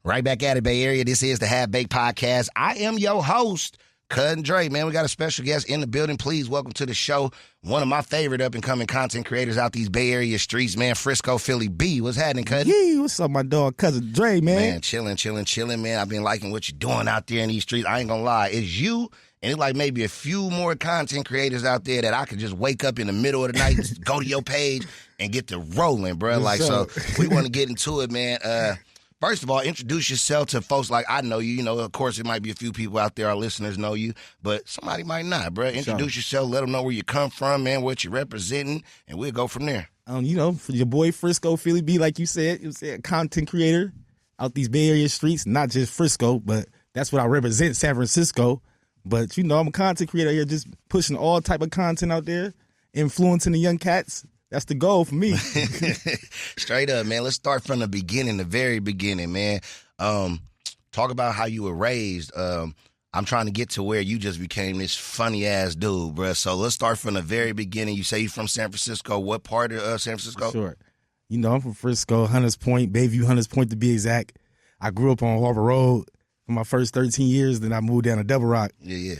Right back at it, Bay Area. This is the Half Baked Podcast. I am your host, Cuzzin Dre. Man, we got a special guest in the building. Please welcome to the show one of my favorite up-and-coming content creators out these Bay Area streets, man, Frisco Philly B. What's happening, Cuzzin? Yeah, what's up, my dog, Cuzzin Dre, man? Man, chilling, man. I've been liking what you're doing out there in these streets. I ain't gonna lie. It's you and it's like maybe a few more content creators out there that I could just wake up in the middle of the night, go to your page, and get to rolling, bro. Like, so we want to get into it, man. First of all, introduce yourself to folks like I know you. You know, of course, it might be a few people out there, our listeners know you, but somebody might not, bro. Introduce yourself, let them know where you come from, man, what you're representing, and we'll go from there. You know, for your boy Frisco Philly B, like you said, a content creator out these Bay Area streets, not just Frisco, but that's what I represent, San Francisco. But, you know, I'm a content creator here, just pushing all type of content out there, influencing the young cats. That's the goal for me. Straight up, man. Let's start from the beginning, the very beginning, man. Talk about how you were raised. I'm trying to get to where you just became this funny-ass dude, bro. So let's start from the very beginning. You say you're from San Francisco. What part of San Francisco? Sure. You know, I'm from Frisco, Hunters Point, Bayview Hunters Point to be exact. I grew up on Harbor Road for my first 13 years. Then I moved down to Double Rock. Yeah.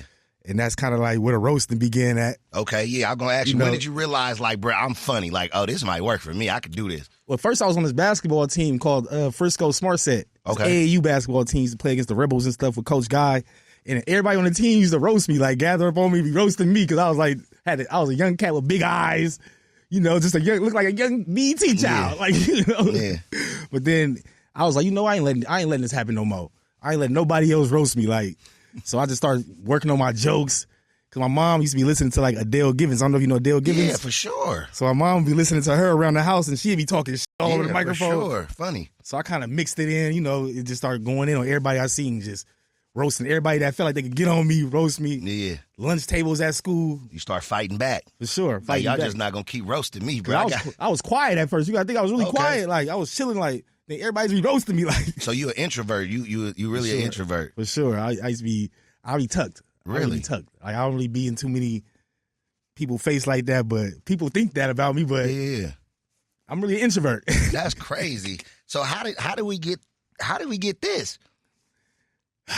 And that's kind of like where the roasting began at. Okay, yeah, I'm going to ask you, when did you realize, like, bro, I'm funny? Like, oh, this might work for me. I could do this. Well, first I was on this basketball team called Frisco Smart Set. Okay. AAU basketball teams to play against the Rebels and stuff with Coach Guy. And everybody on the team used to roast me, like gather up on me, be roasting me because I was like, I was a young cat with big eyes, you know, just looked like a young BT child, like, you know. Yeah. But then I was like, you know, I ain't letting this happen no more. I ain't letting nobody else roast me, like. So I just started working on my jokes. Because my mom used to be listening to, like, Adele Givens. I don't know if you know Adele Givens. Yeah, for sure. So my mom would be listening to her around the house, and she'd be talking shit all over the microphone. For sure. Funny. So I kind of mixed it in. You know, it just started going in on everybody I seen, just roasting everybody that felt like they could get on me, roast me. Yeah. Lunch tables at school. You start fighting back. For sure. Like, y'all just not going to keep roasting me, bro. I was quiet at first. You got to think I was really quiet. Like, I was chilling, like, everybody's be roasting me. Like. So you an introvert. You really an introvert. For sure. I used to be, I'll be tucked. Really? Tucked. Like, I don't really be in too many people's face like that, but people think that about me, but yeah. I'm really an introvert. That's crazy. So how did we get this?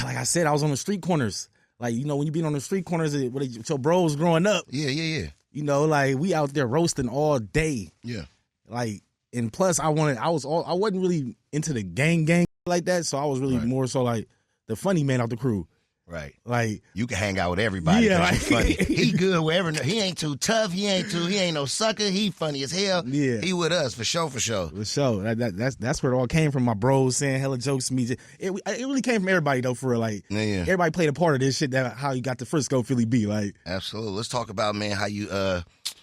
Like I said, I was on the street corners. Like, you know, when you been on the street corners with your bros growing up. Yeah. You know, like, we out there roasting all day. Yeah. Like, and plus I wasn't really into the gang like that, so I was really more so like the funny man out the crew. Right. Like, you can hang out with everybody. Yeah, like, funny. He good wherever. He ain't too tough. He ain't no sucker. He funny as hell. Yeah. He with us for sure. For sure. That's where it all came from. My bros saying hella jokes to me. It really came from everybody though. For real. Like, everybody played a part of this shit. That how you got the Frisco Philly B. Like, absolutely. Let's talk about, man, how you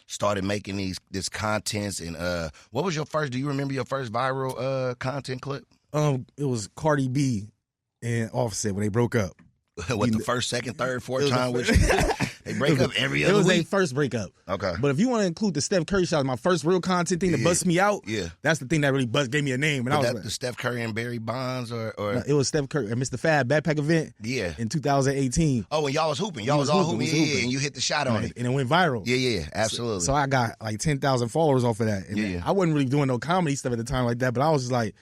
started making this contents and what was your first? Do you remember your first viral content clip? It was Cardi B and Offset when they broke up. What, the first, second, third, fourth time? They break up every other week? It was their first breakup. Okay. But if you want to include the Steph Curry shot, my first real content thing that bust me out, that's the thing that really gave me a name. And I was that like, the Steph Curry and Barry Bonds or? No, it was Steph Curry and Mistah Fabs backpack event in 2018. Oh, and y'all was hooping. Y'all was all hooping. Yeah, and you hit the shot on it. And it went viral. Yeah, absolutely. So I got like 10,000 followers off of that. And I wasn't really doing no comedy stuff at the time like that, but I was just like,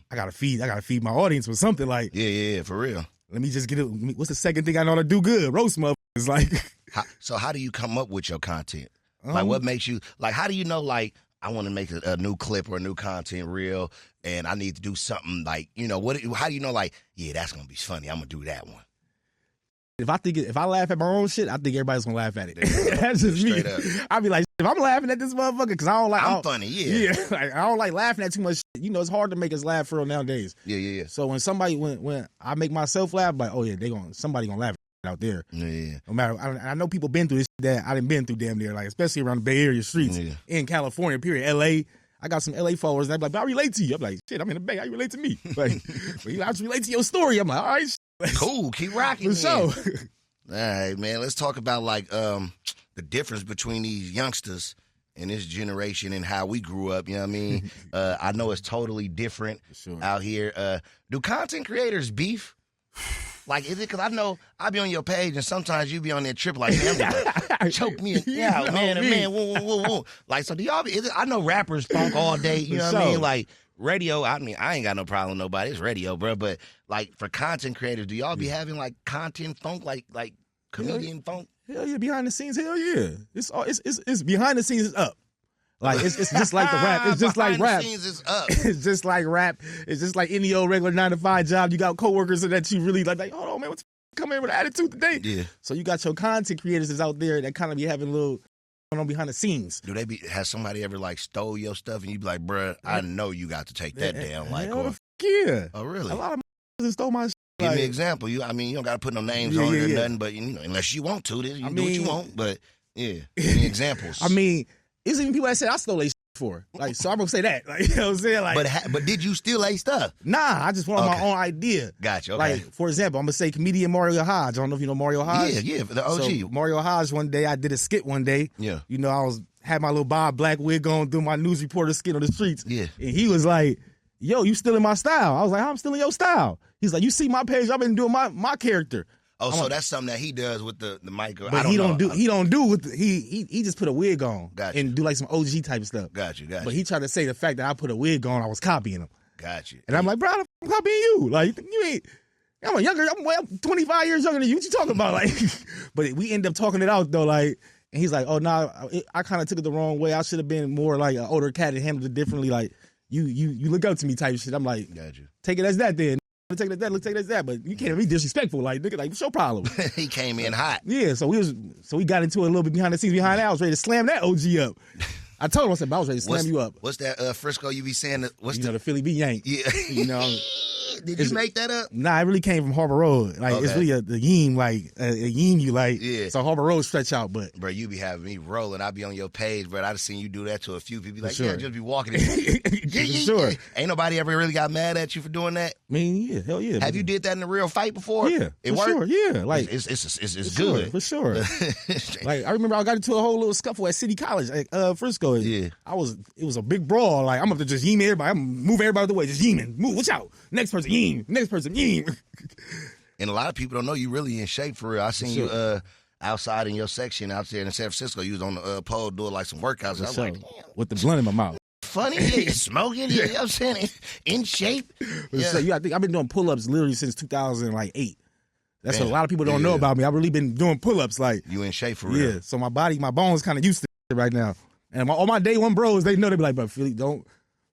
I gotta feed my audience with something like. Yeah, for real. Let me just get it. What's the second thing I know how to do good? Roast motherfuckers. Like, so how do you come up with your content? Like, what makes you, like, how do you know, like, I want to make a new clip or a new content reel and I need to do something like, you know, how do you know, like, yeah, that's going to be funny. I'm going to do that one. If I laugh at my own shit, I think everybody's going to laugh at it. That's just me. Up. I be like, if I'm laughing at this motherfucker, because I'm funny, Yeah, like, I don't like laughing at too much shit. You know, it's hard to make us laugh for real nowadays. Yeah. So when when I make myself laugh, like, oh yeah, somebody going to laugh out there. Yeah. No matter, I know people been through this shit that I done been through damn near, like, especially around the Bay Area streets in California, period, LA. I got some LA followers, and they be like, but I relate to you. I'm like, shit, I'm in the Bay. How you relate to me? Like, but I just relate to your story. I'm like, all right, cool, keep rocking. For sure. All right, man. Let's talk about like the difference between these youngsters and this generation and how we grew up. You know what I mean? I know it's totally different out here. Do content creators beef? Like, is it because I know I be on your page and sometimes you be on that trip like, man, choke me out, man, whoa. Like, so do y'all be, I know rappers funk all day, you know what I mean? Like, radio, I mean, I ain't got no problem with nobody. It's radio, bro. But like for content creators, do y'all be having like content funk, like comedian funk? Hell yeah, behind the scenes, hell yeah. It's behind the scenes is up. Like it's just like the rap. It's just like rap. Behind the scenes is up. It's just like rap. It's just like any old regular 9-to-5 job. You got coworkers that you really like hold on, man, what's come in with attitude today? Yeah. So you got your content creators that's out there that kind of be having a little going on behind the scenes. Do has somebody ever like stole your stuff and you be like, bruh, I know you got to take that down. Like, yeah. Oh, really? A lot of stole my shit. Give me an example. You don't got to put no names on it or nothing, but unless you want to, you do what you want. But yeah, give me examples. I mean, it's even people that said I stole their shit for. Like, so I'm gonna say that. Like, you know what I'm saying? Like, but did you steal their stuff? Nah, I just went on my own idea. Gotcha. Okay. Like, for example, I'm gonna say comedian Mario Hodge. I don't know if you know Mario Hodge. Yeah, the OG. So Mario Hodge. One day, I did a skit. One day, yeah. I had my little Bob Black wig on, doing my news reporter skit on the streets. Yeah. And he was like, "Yo, you stealing my style?" I was like, "How I'm stealing your style?" He's like, "You see my page? I've been doing my character." Oh, so that's something that he does with the mic. But he don't do with he just put a wig on and do like some OG type of stuff. Got you. But he tried to say the fact that I put a wig on, I was copying him. Got you. And I'm like, bro, I'm copying you. Like, you ain't. I'm 25 years younger than you. What you talking about? Like, but we end up talking it out though. Like, and he's like, oh no, I kind of took it the wrong way. I should have been more like an older cat and handled it differently. Like, you look up to me type of shit. I'm like, got you. Take it as that then. Take it as that, but you can't be disrespectful. Like, nigga, like, what's your problem? He came in hot. Yeah, so we got into it a little bit behind the scenes. Behind that, I was ready to slam that OG up. I told him, I said, I was ready to slam you up. What's that Frisco you be saying? The Philly B yank. Yeah. Did you make that up? Nah, it really came from Harbor Road. Like, it's really the yeem, like, a yeem you like. Yeah. So Harbor Road stretch out, but. Bro, you be having me rolling. I be on your page, bro. I just seen you do that to a few people. Like, sure. yeah, just be walking. Sure. Ain't nobody ever really got mad at you for doing that? I mean, yeah, hell yeah. Have you did that in a real fight before? Yeah. It worked? Sure, yeah. Like, it's Sure, good. for sure. Like, I remember I got into a whole little scuffle at City College, Frisco. Yeah. It was a big brawl. Like, I'm up to just yeem everybody. I'm moving everybody out of the way. Just yeeming. Move, watch out. Next person, yeem. Next person, yeem. And a lot of people don't know you really in shape for real. I seen you outside in your section out there in San Francisco. You was on the pole doing like some workouts. I was like, damn. With the blunt in my mouth. Funny, yeah, smoking, you know what I'm saying? In shape. Yeah. So, I think I've been doing pull-ups literally since 2008. That's what a lot of people don't know about me. I've really been doing pull-ups. Like, you in shape for real. Yeah, so my bones kind of used to it right now. And all my day one bros, they know. They be like, bro, Philly, don't.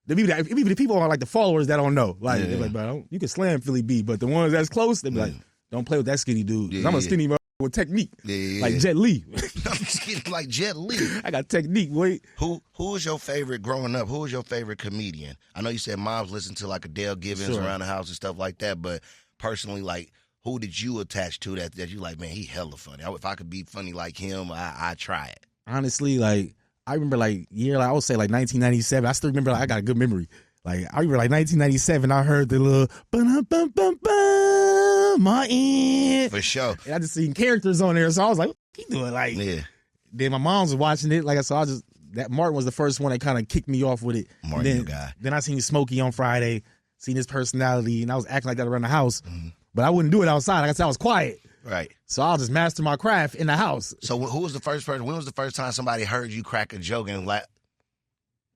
Even the people are like the followers that don't know. Like, they're like, bro, you can slam Philly B, but the ones that's close, they be like, don't play with that skinny dude. Yeah, I'm a skinny motherfucker with technique. Like Jet Li. I'm skinny like Jet Li. I got technique, wait. Who was your favorite growing up? Who was your favorite comedian? I know you said moms listened to like Adele Givens around the house and stuff like that, but personally, like, who did you attach to that you like, man, he hella funny. If I could be funny like him, I'd try it. Honestly, like, I remember I would say like 1997. I still remember, I got a good memory. Like, I remember like 1997, I heard the little my end. For sure. And I just seen characters on there, so I was like, what he doing? Like, Then my mom was watching it. Like, so that Martin was the first one that kind of kicked me off with it. Martin, guy. Then I seen Smokey on Friday, seen his personality, and I was acting like that around the house. Mm-hmm. But I wouldn't do it outside. Like I said, I was quiet. Right. So I'll just master my craft in the house. So who was the first person? When was the first time somebody heard you crack a joke and like,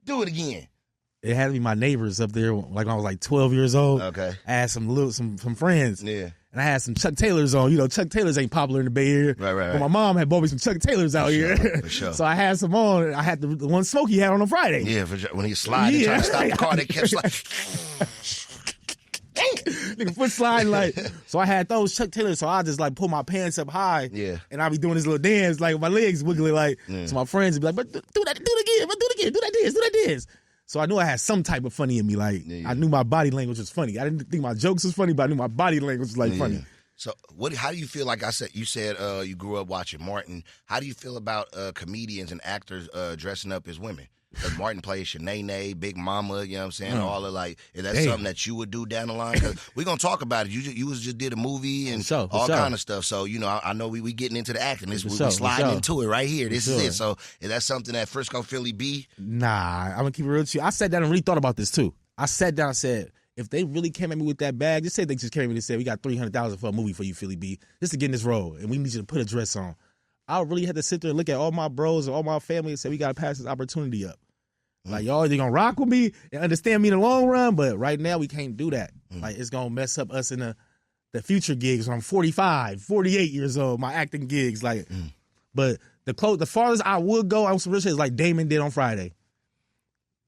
do it again? It had to be my neighbors up there. Like when I was like 12 years old. Okay. I had some friends. Yeah. And I had some Chuck Taylors on. Chuck Taylors ain't popular in the Bay Area. Right. But my mom had bought me some Chuck Taylors out here. For sure. So I had some on. I had the one Smokey had on Friday. Yeah, for sure. When he sliding, trying to stop the car, they kept sliding. Nigga foot sliding like. So I had those Chuck Taylors, so I just like pull my pants up high. Yeah. And I be doing this little dance, like my legs wiggling like. Yeah. So my friends would be like, but do it again, do that dance. So I knew I had some type of funny in me. Like, I knew my body language was funny. I didn't think my jokes was funny, but I knew my body language was like funny. So how do you feel? Like you said you grew up watching Martin. How do you feel about comedians and actors dressing up as women? Because Martin plays Shanae, Big Mama, you know what I'm saying? All of like, is that something that you would do down the line? Because we're going to talk about it. You just did a movie and all kind of stuff. So, I know we getting into the acting. We sliding into it right here. This is it. So is that something that Frisco Philly B? Nah, I'm going to keep it real with you. I sat down and really thought about this too. I sat down and said, if they really came at me with that bag, just say they just came at me and said, we got $300,000 for a movie for you, Philly B, just to get in this role, and we need you to put a dress on. I really had to sit there and look at all my bros and all my family and say, we got to pass this opportunity up. Like, y'all either gonna rock with me and understand me in the long run, but right now we can't do that. Like, it's gonna mess up us in the future gigs when I'm 45, 48 years old, my acting gigs. Like, but the farthest I would go on some real shit is like Damon did on Friday.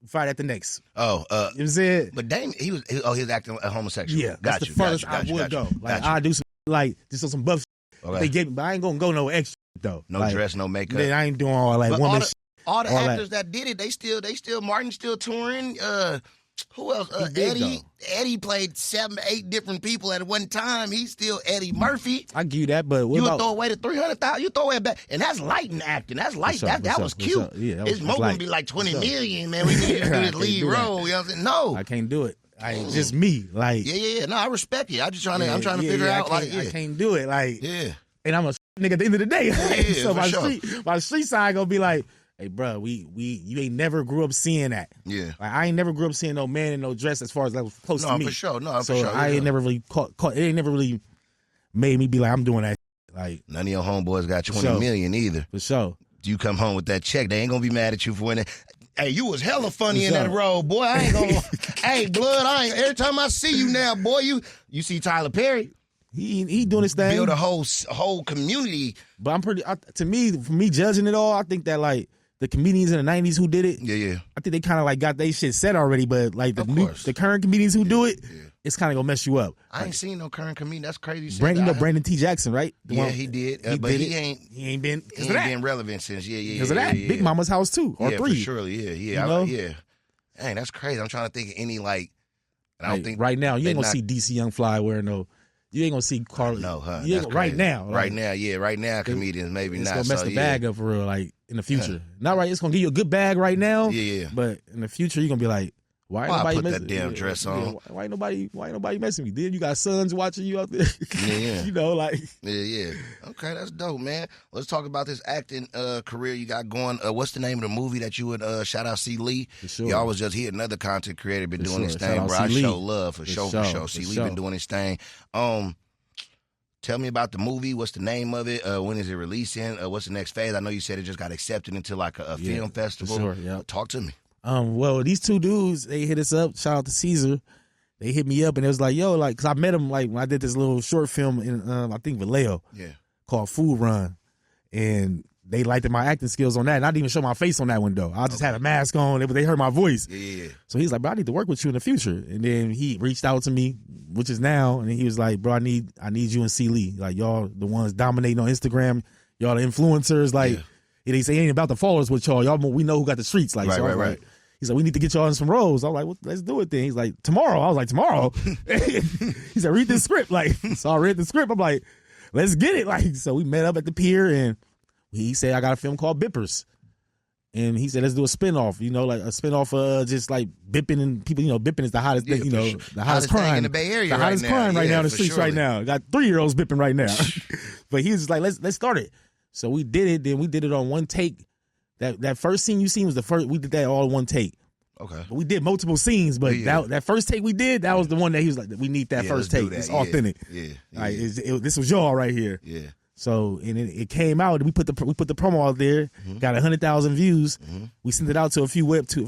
Friday at the Knicks. Oh, you know what I'm saying? But Damon, he was acting a homosexual. Yeah, that's the farthest I would go. Like, I do some, like, just some buff shit. Okay. They gave me, but I ain't gonna go no extra though. No like, dress, no makeup. I ain't doing all like woman shit. All the actors that did it, they still Martin still touring. Who else? Eddie played 7, 8 different people at one time. He's still Eddie Murphy. I give you that, but what you about, would throw away the 300,000. You throw away back, and that's light in acting. That's light. That was cute. Yeah, that it's more gonna be like 20 million, man. We need to do this lead role. You know what I'm saying? No, I can't do it. Just me. Like, yeah. No, I respect you. I'm just trying to figure out. I can't do it. Like, yeah. And I'm a nigga at the end of the day. So my sure. street side gonna be like, hey, bro, you ain't never grew up seeing that. Yeah. Like, I ain't never grew up seeing no man in no dress as far as that was close to me. For sure. No, so for sure. I ain't never really caught. It ain't never really made me be like, I'm doing that. Like, none of your homeboys got 20 million either. For sure. You come home with that check, they ain't gonna be mad at you for winning. Hey, you was hella funny in that role, boy. I ain't gonna. Hey, blood, every time I see you now, boy, you see Tyler Perry. He doing his thing. Build a whole community. But I'm pretty. For me judging it all, I think that like the comedians in the '90s who did it, yeah, I think they kind of like got their shit set already. But like the current comedians who do it, it's kind of gonna mess you up. I ain't seen no current comedian. That's crazy. Brandon T. Jackson, right? He did. But he ain't been relevant since. Because of that. Big Mama's House 2 or 3. For sure. Yeah. Dang, that's crazy. I'm trying to think of any like. I don't think right now you ain't gonna see DC Young Fly wearing no. You ain't gonna see Carly. No, huh? Right now. Right now, comedians maybe it's not. It's gonna mess the bag up for real, like in the future. Not right. It's gonna give you a good bag right now. Yeah. But in the future, you're gonna be like, why ain't nobody put messing? that damn dress on? Why ain't nobody messing with me? Then you got sons watching you out there. Yeah. You know, like. Yeah. Okay, that's dope, man. Let's talk about this acting career you got going. What's the name of the movie that you would shout out? C. Lee. For sure. Y'all was just here. Another content creator been doing his thing, Shout bro. out I C. Lee. show love for sure. C. Lee been doing his thing. Tell me about the movie. What's the name of it? When is it releasing? What's the next phase? I know you said it just got accepted into like a film festival. For sure, yeah. Talk to me. Well, these two dudes, they hit us up. Shout out to Caesar. They hit me up and it was like, yo, like, cause I met them like when I did this little short film in I think Vallejo, called Food Run, and they liked my acting skills on that. And I didn't even show my face on that one though. I just had a mask on. They heard my voice. Yeah. So he's like, bro, I need to work with you in the future. And then he reached out to me, which is now, and he was like, bro, I need you and C. Lee. Like, y'all the ones dominating on Instagram. Y'all the influencers. Like, they say it ain't about the followers with y'all. Y'all, we know who got the streets. Like, right. He's like, we need to get y'all in some roles. I'm like, well, let's do it then. He's like, tomorrow. I was like, tomorrow? He said, read this script. Like, so I read the script. I'm like, let's get it. Like, so we met up at the pier and he said, I got a film called Bippers. And he said, let's do a spinoff, like a spinoff of just like bipping and people, bipping is the hottest thing, the hottest crime in the Bay Area. The hottest crime right now in the streets right now. Got 3-year-olds bipping right now. But he was just like, let's start it. So we did it. Then we did it on one take. That first scene you seen was the first. We did that all in one take. Okay. But we did multiple scenes, but that first take we did, that was the one that he was like, we need that first take. It's authentic. Like, this was y'all right here. Yeah. So and it came out. We put the promo out there. Got 100,000 views. We sent it out to a few to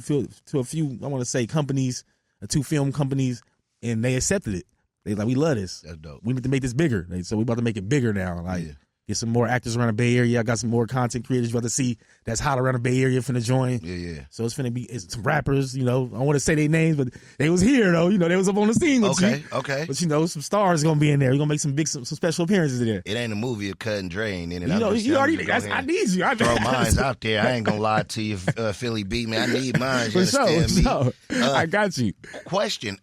a few I want to say companies, 2 film companies, and they accepted it. They like, we love this. That's dope. We need to make this bigger. So we about to make it bigger now. Like. Get some more actors around the Bay Area. I got some more content creators you about to see that's hot around the Bay Area finna join. Yeah. So it's finna be some rappers, I don't want to say their names, but they was here though. They was up on the scene with you. Okay. But some stars gonna be in there. We're gonna make some special appearances in there. It ain't a movie of Cuzzin Dre in it. I need you. Throw mines out there. I ain't gonna lie to you, Philly B, man. I need mine. You understand me? I got you. Question.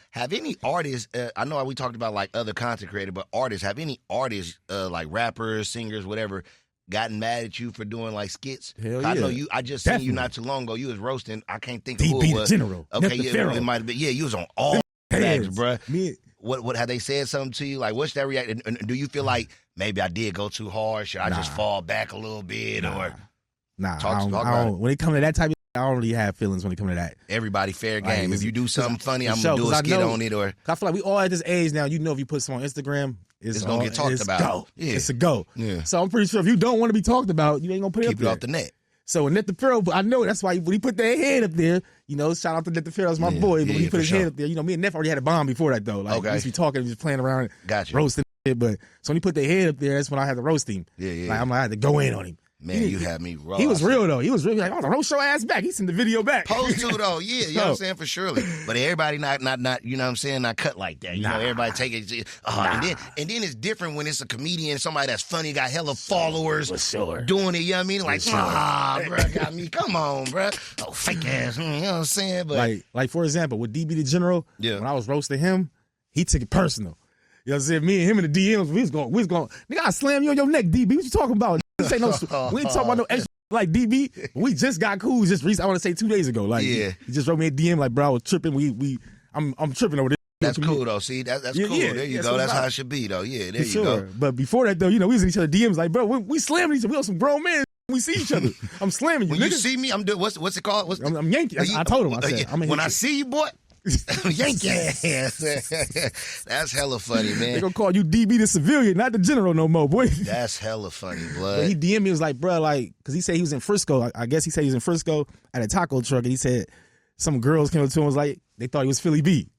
Have any artists, I know we talked about like other content creators, but artists, have any artists like rappers, singers, whatever, gotten mad at you for doing like skits? Hell yeah. I know you. I just seen you not too long ago. You was roasting. I can't think of who it was. General. Okay, it might have been. Yeah, you was on all bags, bro. What have they said something to you? Like, what's that reaction? And do you feel like maybe I did go too hard? Should I just fall back a little bit? Or I don't. When it comes to that type of, I don't really have feelings when it comes to that. Everybody fair game. If you do something funny, I'm gonna do a skit on it. Or I feel like we all at this age now. If you put something on Instagram, it's gonna get talked about. Go. Yeah. It's a go. Yeah. So I'm pretty sure if you don't want to be talked about, you ain't gonna put it up there. Keep it off the net. So Net the Pharaoh, I know that's why when he put that head up there, you know, shout out to Net the Pharaoh, that's my boy. But when he put his head up there, you know, me and Neff already had a bomb before that though. Like we used to be talking, just playing around, roasting shit. But so when he put their head up there, that's when I had to roast him. Like I had to go in on him. Man, you had me raw. He was real though. He was really like, oh, roast your ass back. He sent the video back. Supposed to though, yeah. You know what I'm saying? For surely. But everybody not, you know what I'm saying, not cut like that. You know, everybody take it. And then it's different when it's a comedian, somebody that's funny, got hella followers doing it, you know what I mean? Like, bro, got me. Come on, bro. Oh, fake ass. You know what I'm saying? But like for example, with DB the General, when I was roasting him, he took it personal. You know what I'm saying? Me and him in the DMs, we was going, nigga, I slam you on your neck, DB. What you talking about? This ain't no, we ain't talking about no extra like DB. We just got cool just recently, I want to say 2 days ago. Like, he just wrote me a DM like, bro, I was tripping. I'm tripping over this. That's cool, though. See, that's cool. There you go. That's how it should be, though. Yeah, there you go. But before that, though, you know, we was in each other DMs like, bro, we slamming each other. We on some grown men. We see each other. I'm slamming you. When you see me, I'm doing, what's it called? I'm Yankee. I told him. I said, I'm when I see you, boy, Yankee ass. That's hella funny, man. They gonna call you DB the civilian, not the general no more, boy. That's hella funny, blood. But he DM'd me, was like, bro, like, because he said he was in Frisco. I guess he said he was in Frisco at a taco truck, and he said some girls came up to him and was like, they thought he was Philly B.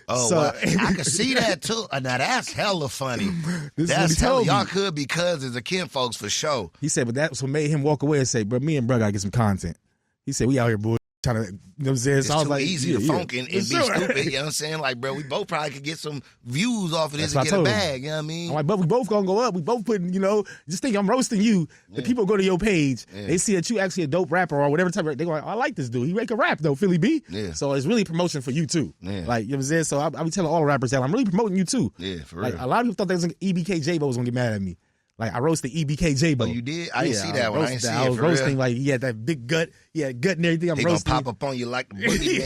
Oh, so, well, I can see that too. Now that's hella funny. That's hella. Y'all could be cousins or kin folks for sure. He said, but that's what made him walk away and say, bro, me and bro gotta get some content. He said, we out here, boy. Trying to, you know what I'm saying? It's so I was too like, easy to funk and be stupid. You know what I'm saying? Like, bro, we both probably could get some views off of this and get a bag. You know what I mean? I'm like, but we both gonna go up. We both putting, you know, just think I'm roasting you. The people go to your page, they see that you actually a dope rapper or whatever type of, they go like, oh, I like this dude. He make a rap though, Philly B. So it's really promotion for you too. Like, you know what I'm saying? So I be telling all the rappers that I'm really promoting you too. Yeah, for real. Like, a lot of people thought that was like EBK J-Bo was gonna get mad at me. Like, I roasted EBK J-Bo. Oh, you did? I didn't see that one. I didn't see it. I was roasting, like, he had that big gut. He had gut and everything. I'm roasting. He gonna pop up on you like the boogie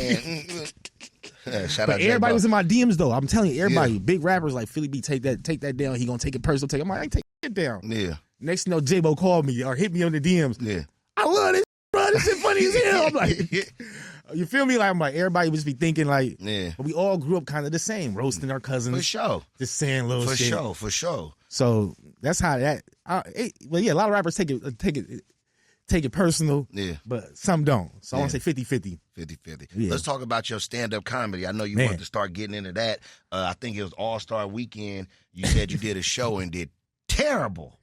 man. Shout out everybody was in my DMs, though. I'm telling you, everybody, big rappers like Philly B, take that down. He gonna take it personal. I'm like, I ain't take it down. Yeah. Next thing you know, J-Bo called me or hit me on the DMs. Yeah. I love this, bro. This shit funny as hell. I'm like, you feel me? Like, I'm like, everybody would just be thinking, like, but we all grew up kind of the same, roasting our cousins. For sure. Just saying little shit. For sure. So that's how that. Well, yeah, a lot of rappers take it personal. Yeah, but some don't. So I want to say 50-50. 50-50. Yeah. Let's talk about your stand-up comedy. I know you want to start getting into that. I think it was All-Star Weekend. You said you did a show and did terrible.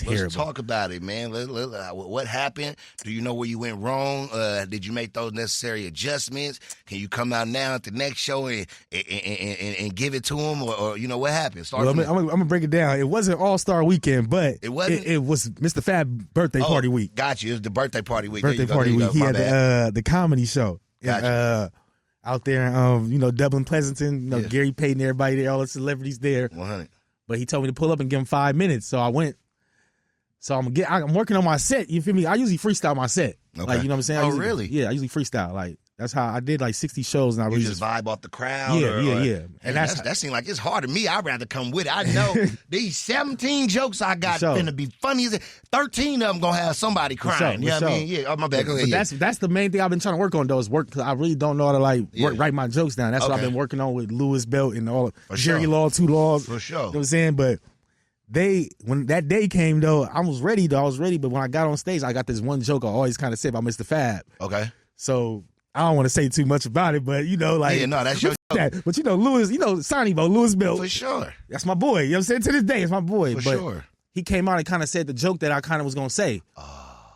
Let's talk about it, man. What happened? Do you know where you went wrong? Did you make those necessary adjustments? Can you come out now at the next show and give it to them, or you know what happened? I'm gonna break it down. It wasn't All-Star Weekend, but it was Mistah Fabs birthday party week. Got you. It was the birthday party week. Birthday party week. He had the comedy show. Gotcha. Out there, Dublin, Pleasanton. You know, Gary Payton, everybody there, all the celebrities there. 100. But he told me to pull up and give him 5 minutes. So I went. So I'm working on my set. You feel me? I usually freestyle my set. Okay. Like, you know what I'm saying? Really? Yeah, I usually freestyle. Like, that's how I did like 60 shows. And I really just vibe off the crowd? Yeah. And that seems like it's hard to me. I'd rather come with it. I know these 17 jokes I got finna be funny. 13 of them gonna have somebody crying. You know what I mean? Yeah, oh, my bad. Go ahead. That's the main thing I've been trying to work on, though, is work, because I really don't know how to write my jokes down. That's what I've been working on with Lewis Belt and all Jerry Law, 2 Laws. For sure. You know what I'm saying? But when that day came, though, I was ready, but when I got on stage, I got this one joke I always kind of said about Mistah Fab. Okay. So I don't want to say too much about it, but that's your joke. But Lewis, Sonny Bo, Lewis Bill. For sure. That's my boy. You know what I'm saying? To this day, it's my boy. For sure. He came out and kind of said the joke that I kind of was gonna say.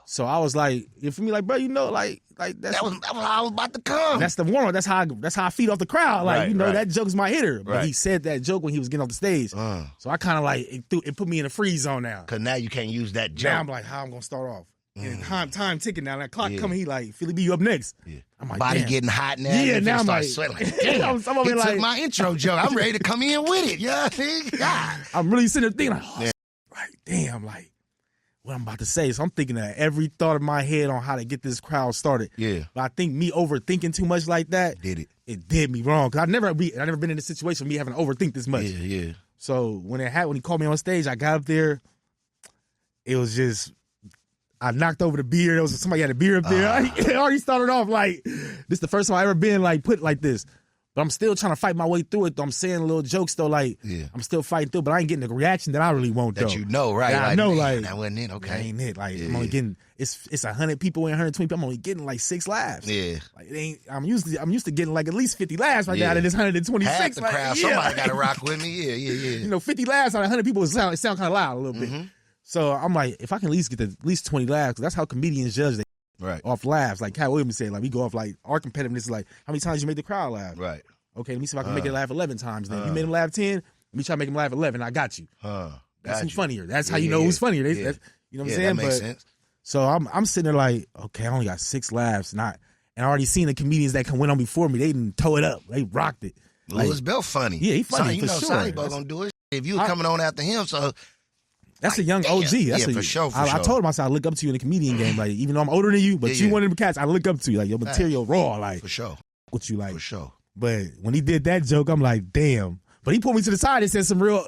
So I was like, you feel me? Like, bro, like that's that was how I was about to come. That's the warm. That's how I feed off the crowd. Like, that joke's my hitter. But he said that joke when he was getting off the stage. So I kind of like it put me in a freeze zone now. Cause now you can't use that joke. Now I'm like, how I'm gonna start off? And time ticking now. That clock coming. He like, Philly B, you up next? Yeah. I'm like, body getting hot now. Yeah, now I'm like, sweating. Like, damn, he took my intro joke. I'm ready to come in with it. Yeah, I'm really sitting there thinking, damn, like what I'm about to say. So I'm thinking of every thought in my head on how to get this crowd started. Yeah. But I think me overthinking too much like that it did me wrong. Cause I never been in a situation of me having to overthink this much. Yeah. So when he called me on stage, I got up there. It was just, I knocked over the beer. There was somebody had a beer up there. I already started off like, this is the first time I ever been like put like this. But I'm still trying to fight my way through it, though. I'm saying little jokes, though, like, I'm still fighting through, but I ain't getting the reaction that I really want, though. That you know, right? Yeah, like, I know, man, like, that wasn't it, okay. That ain't it. Like, I'm only getting, it's 100 people and 120 people, I'm only getting like 6 laughs. Yeah. Like, it ain't, I'm used to getting like at least 50 laughs right now out of this 126. Half the crowd, somebody got to rock with me, yeah. You know, 50 laughs out of 100 people, it sound kind of loud a little bit. So I'm like, if I can at least get at least 20 laughs, 'cause that's how comedians judge they off laughs. Like Cat Williams said, like, we go off like, our competitiveness is like, how many times you made the crowd laugh? Right. Okay, let me see if I can make it laugh 11 times then. You made him laugh 10, let me try to make him laugh 11. I got you. That's who's funnier. That's how you know who's funnier. You know what I'm saying? That makes sense. So I'm sitting there like, okay, I only got 6 laughs. And I already seen the comedians that went on before me. They didn't toe it up. They rocked it. Louis Bell funny. Yeah, he funny for sure. Sonny Bo gonna do it. If you were coming on after him, so... That's a young OG. That's for sure. I told him, I said, I look up to you in the comedian game. Like, even though I'm older than you, but you one of them cats, I look up to you. Like, your material raw. Like, for sure. What you like. For sure. But when he did that joke, I'm like, damn. But he pulled me to the side and said some real.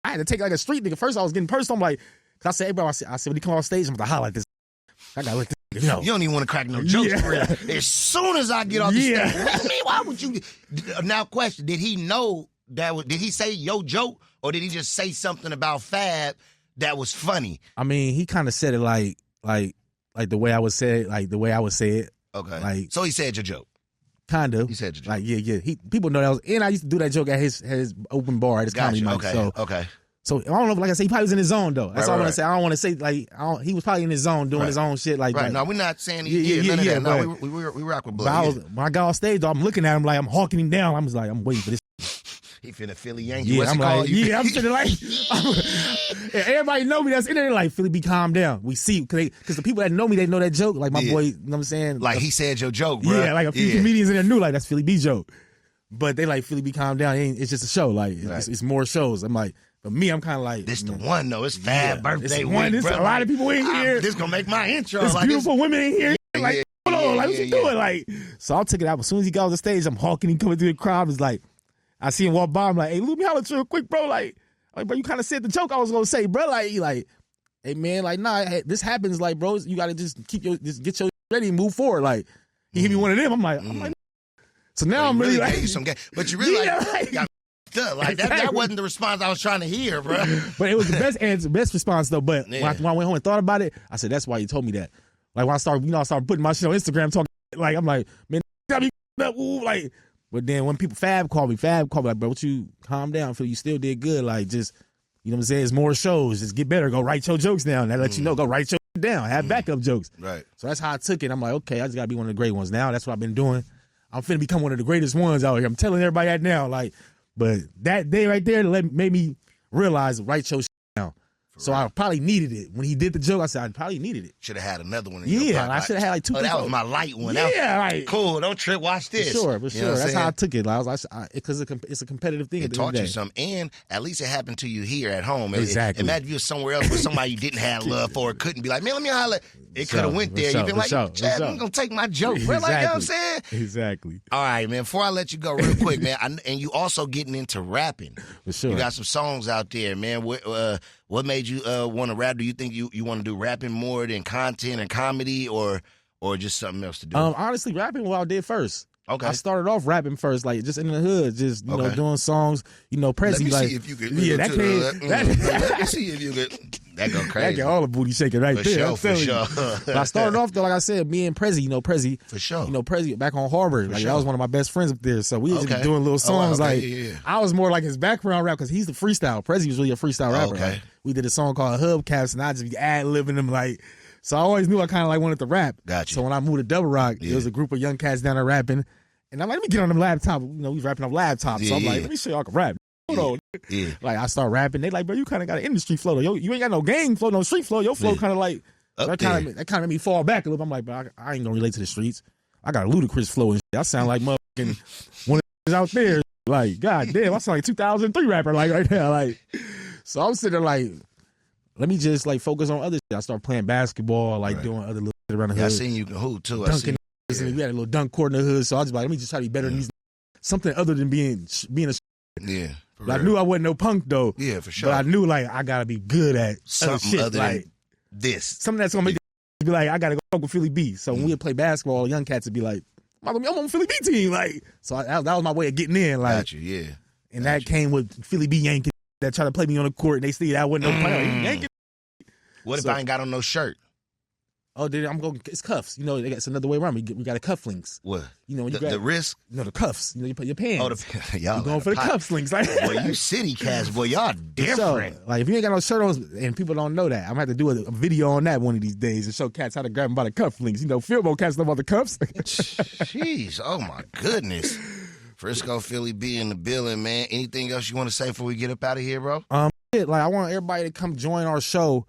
I had to take like a street nigga. First, I was getting personal. I'm like, cause I said, hey, bro, I said when he come off stage, I'm gonna holler at this. I gotta let this know. You don't even want to crack no jokes for real. As soon as I get off the stage, what do you mean? Why would you? Now, question: did he know that? Did he say your joke, or did he just say something about Fab that was funny? I mean, he kind of said it like the way I would say it, like the way I would say it. Okay. Like, so he said your joke. Kind of. He said your joke. Like, yeah. People know that was, and I used to do that joke at his open bar at his comedy mic. Okay. So I don't know. Like I say, he probably was in his zone though. That's all I want to say. I don't want to say like he was probably in his zone doing his own shit. Like, no, we're not saying none of that. No, we rock with blood. When I got off stage, though, I'm looking at him like I'm hawking him down. I'm just like, I'm waiting for this. He finna Philly Yankee. Yeah, I'm like, I'm sitting like, everybody know me. That's in there. Like, Philly B, calm down. We see, because the people that know me, they know that joke. Like my boy, you know what I'm saying? Like he said your joke, bro. Yeah, like a few comedians in there knew like that's Philly B joke. But they like, Philly B, calm down. It's just a show. Like it's more shows. I'm like, but me, I'm kind of like, this the one though. It's Fab birthday week, There's a lot of people in here. This gonna make my intro. There's like, beautiful women in here. Like, hold on, like what you doing? Like, so I'll take it out. As soon as he got on the stage, I'm hawking him coming through the crowd. It's like, I see him walk by. I'm like, hey, let me holler at you real quick, bro. Like, bro, you kind of said the joke I was gonna say, bro. Like, hey man, like, nah, this happens. Like, bro, you gotta just get your ready and move forward. Like, he hit me one of them. I'm like, so now I'm really like, some game, but you really got like that wasn't the response I was trying to hear, bro. But it was the best answer, best response though. But when I went home and thought about it, I said, that's why you told me that. Like when I started putting my shit on Instagram, talking like, I'm like, man, got me like. But then when Fab called me like, bro, what you calm down, Phil, you still did good. Like, just, you know what I'm saying? It's more shows. Just get better. Go write your jokes down. That let you know. Go write your down. Have backup jokes. Right. So that's how I took it. I'm like, okay, I just got to be one of the great ones. Now that's what I've been doing. I'm finna become one of the greatest ones out here. I'm telling everybody that now. Like, but that day right there made me realize write your down. So I probably needed it. When he did the joke, I said, I probably needed it. Should have had another one in your pocket. I should have had like 2 that was my light one. Yeah, like, cool, don't trip, watch this. For sure. That's how I took it. Because it's a competitive thing. It taught you something. And at least it happened to you here at home. Exactly. Imagine if you were somewhere else with somebody you didn't have love for or couldn't be like, man, let me holler. It could have went there. You've been like, Chad, I'm going to take my joke. Exactly. Like, you know what I'm saying? Exactly. All right, man. Before I let you go real quick, man, and you also getting into rapping. For sure. You got some songs out there, man. What made you want to rap? Do you think you want to do rapping more than content and comedy or just something else to do? Honestly, rapping what I did first. Okay. I started off rapping first, like just in the hood, just you know, doing songs, you know, Prezi. Let me like, see if you could. Let me see if you could. That go crazy. That get all the booty shaking right there. For sure. But I started off though, like I said, me and Prezi, Prezi. For sure. Prezi back on Harvard. Like that was one of my best friends up there. So we was just doing little songs. I was more like his background rap because he's the freestyle. Prezi was really a freestyle rapper. Okay. Like, we did a song called Hubcaps, and I just be ad-libbing them like. So I always knew I kind of like wanted to rap. Gotcha. So when I moved to Double Rock, there was a group of young cats down there rapping. And I'm like, let me get on them laptop. You know, we rapping off laptops. So I'm like, let me show y'all can rap. Hold on. Yeah. Like, I start rapping. They like, bro, you kind of got an industry flow. Yo, you ain't got no gang flow, no street flow. Your flow kind of like, that kind of made me fall back a little bit. I'm like, bro, I ain't going to relate to the streets. I got a ludicrous flow and shit. I sound like motherfucking one of the out there. Like, god damn, I sound like 2003 rapper, like, right now. Like, so I'm sitting there like, let me just like focus on other shit. I start playing basketball, like doing other little shit around the hood. I seen you can hoop too. Dunking. We had a little dunk court in the hood, so I was like, let me just try to be better than these. Something other than being a. Yeah. But I knew I wasn't no punk though. Yeah, for sure. But I knew like I gotta be good at something other like than this. Something that's gonna make be like I gotta go fuck with Philly B. So when we would play basketball, young cats would be like, I'm on Philly B team. Like, so that was my way of getting in. Like, Got you, yeah. And that came with Philly B yanking that tried to play me on the court, and they see that wasn't no play. Like, yanking. What if I ain't got on no shirt? Oh, then I'm going. It's cuffs. You know, it's another way around. We got a cufflinks. What? You know, when the wrist? No, the cuffs. You know, you put your pants. Oh, y'all going for the cufflinks. Like, boy, you city cats, boy, y'all different. So, like, if you ain't got no shirt on, and people don't know that, I'm gonna have to do a video on that one of these days and show cats how to grab them by the cufflinks. You know, Philbo cats know about the cuffs. Jeez, oh my goodness. Frisco Philly B in the building, man. Anything else you want to say before we get up out of here, bro? Like, I want everybody to come join our show.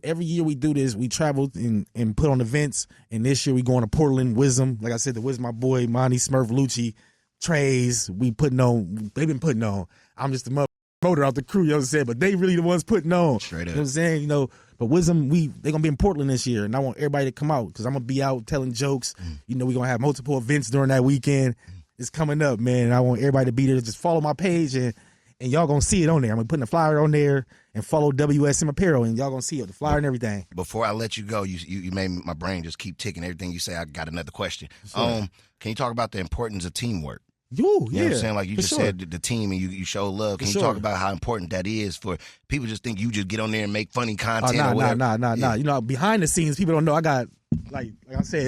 Every year we do this. We travel and put on events. And this year we going to Portland, Wisdom. Like I said, the Wisdom, my boy, Monty, Smurf, Lucci, Trays. They've been putting on. I'm just the motor out the crew, you know what I'm saying? But they really the ones putting on. Straight up. You know what I'm saying? You know, but Wisdom, they going to be in Portland this year. And I want everybody to come out because I'm going to be out telling jokes. You know, we're going to have multiple events during that weekend. It's coming up, man. And I want everybody to be there. Just follow my page and y'all gonna see it on there. I'm gonna put the flyer on there and follow WSM Apparel, and y'all gonna see it, the flyer and everything. Before I let you go, you made my brain just keep ticking. Everything you say, I got another question. Sure. Can you talk about the importance of teamwork? You know what I'm saying? Like you just said the team and you show love. Can you talk about how important that is for people? Just think you just get on there and make funny content or whatever. Nah. You know, behind the scenes, people don't know I got like I said,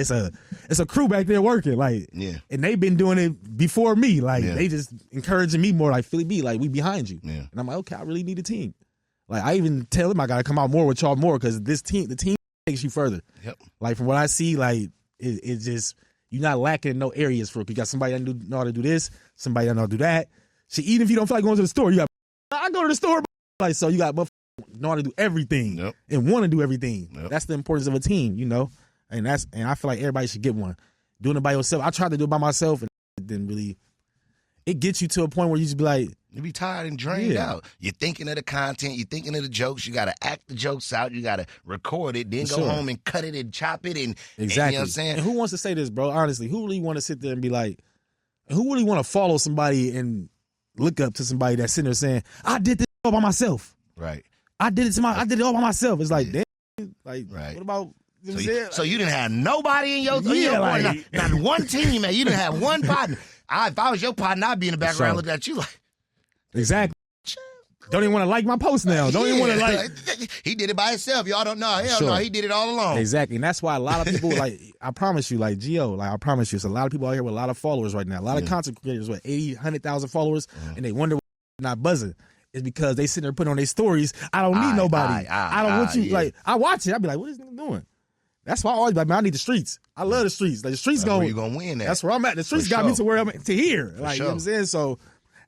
it's a crew back there working, like, and they've been doing it before me, like, they just encouraging me more, like, Philly B, like, we behind you, and I'm like, okay, I really need a team. Like, I even tell them I gotta come out more with y'all more because the team takes you further. Yep. Like, from what I see, like, it's just you're not lacking in no areas for it. You got somebody that know how to do this, somebody that know how to do that. See, even if you don't feel like going to the store, you got I go to the store, like, so you got know how to do everything and want to do everything. That's the importance of a team, you know. And I feel like everybody should get one. Doing it by yourself. I tried to do it by myself, and it didn't really. It gets you to a point where you just be like, you be tired and drained out. You're thinking of the content. You're thinking of the jokes. You got to act the jokes out. You got to record it. Then go home and cut it and chop it. And exactly. And, you know what I'm saying? And who wants to say this, bro? Honestly, who really want to sit there and be like, who really want to follow somebody and look up to somebody that's sitting there saying, I did this all by myself. Right. I did it all by myself. It's like, damn, like, what about? So you didn't have nobody in your partner, not one team, man. You didn't have one partner. If I was your partner, I'd be in the background looking at you like. Exactly. Don't even want to like my post now. Don't even want to like. He did it by himself. Y'all don't know. Hell no, he did it all alone. Exactly. And that's why a lot of people, like, I promise you, like, Gio, like, I promise you, it's a lot of people out here with a lot of followers right now. A lot of content creators with 80, 100,000 followers, and they wonder why they're not buzzing. It's because they sitting there putting on their stories. I don't need nobody. I don't want you. Like, I watch it. I be like, what is this nigga doing? That's why I always be like, man, I need the streets. I love the streets. Like, the streets where you gonna win at. That's where I'm at. The streets got me to where I'm at, to here. Like, you know what I'm saying? So,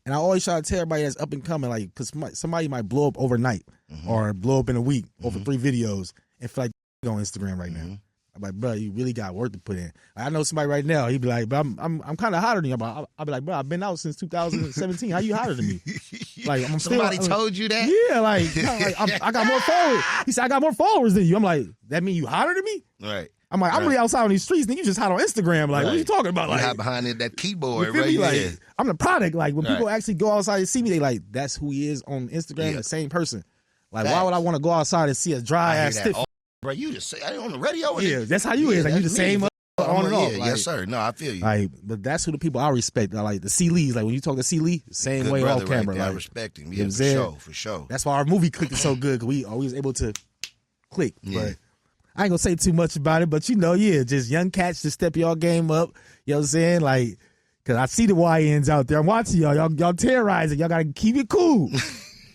and I always try to tell everybody that's up and coming, like, because somebody might blow up overnight or blow up in a week over 3 videos and feel like on Instagram right now. I'm like, bro, you really got work to put in. I know somebody right now. He'd be like, but I'm kind of hotter than you. I'll be like, bro, I've been out since 2017. How you hotter than me? Like, somebody told you that? Yeah, like I got more followers. He said I got more followers than you. I'm like, that mean you hotter than me? Right. I'm like, I'm really outside on these streets, then you just hot on Instagram. Like, what are you talking about? You like, hide behind that keyboard, right? Like, I'm the product. Like, when people actually go outside and see me, they like, that's who he is on Instagram, the same person. Like, why would I want to go outside and see a dry ass stiff? Bro, you just say on the radio. Yeah, that's how you is. Like, you the same on and off. Like, yes, sir. No, I feel you. Like, but that's who the people I respect. Like the C. Lees. Like, when you talk to C. Lee, same way off camera. Right, like, I respect him. Yeah, for sure. That's why our movie clicked so good, because we always able to click. But I ain't gonna say too much about it, but you know, just young cats to step y'all game up. You know what I'm saying? Like, because I see the YNs out there. I'm watching y'all terrorizing. Y'all gotta keep it cool.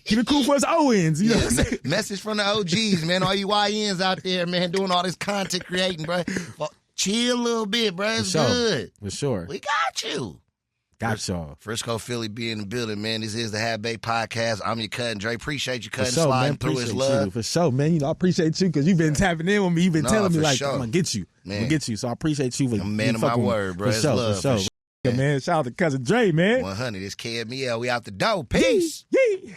Keep it cool for us ONs. You know what I'm saying? Message from the OGs, man. All you YNs out there, man, doing all this content creating, bro. Well, chill a little bit, bro. It's good. For sure. We got you. Got y'all. Frisco Philly B in the building, man. This is the Bday podcast. I'm your Cuzzin Dre. Appreciate you cutting, sliding through his love. For sure, man. You know, I appreciate you because you've been tapping in with me. You've been telling me, like, I'm going to get you. Man. I'm going to get you. So I appreciate you. I'm a man of my word, bro. For sure, for sure. Man, shout out to Cuzzin Dre, man. 100. It's KMEL. We out the door. Peace. Yee.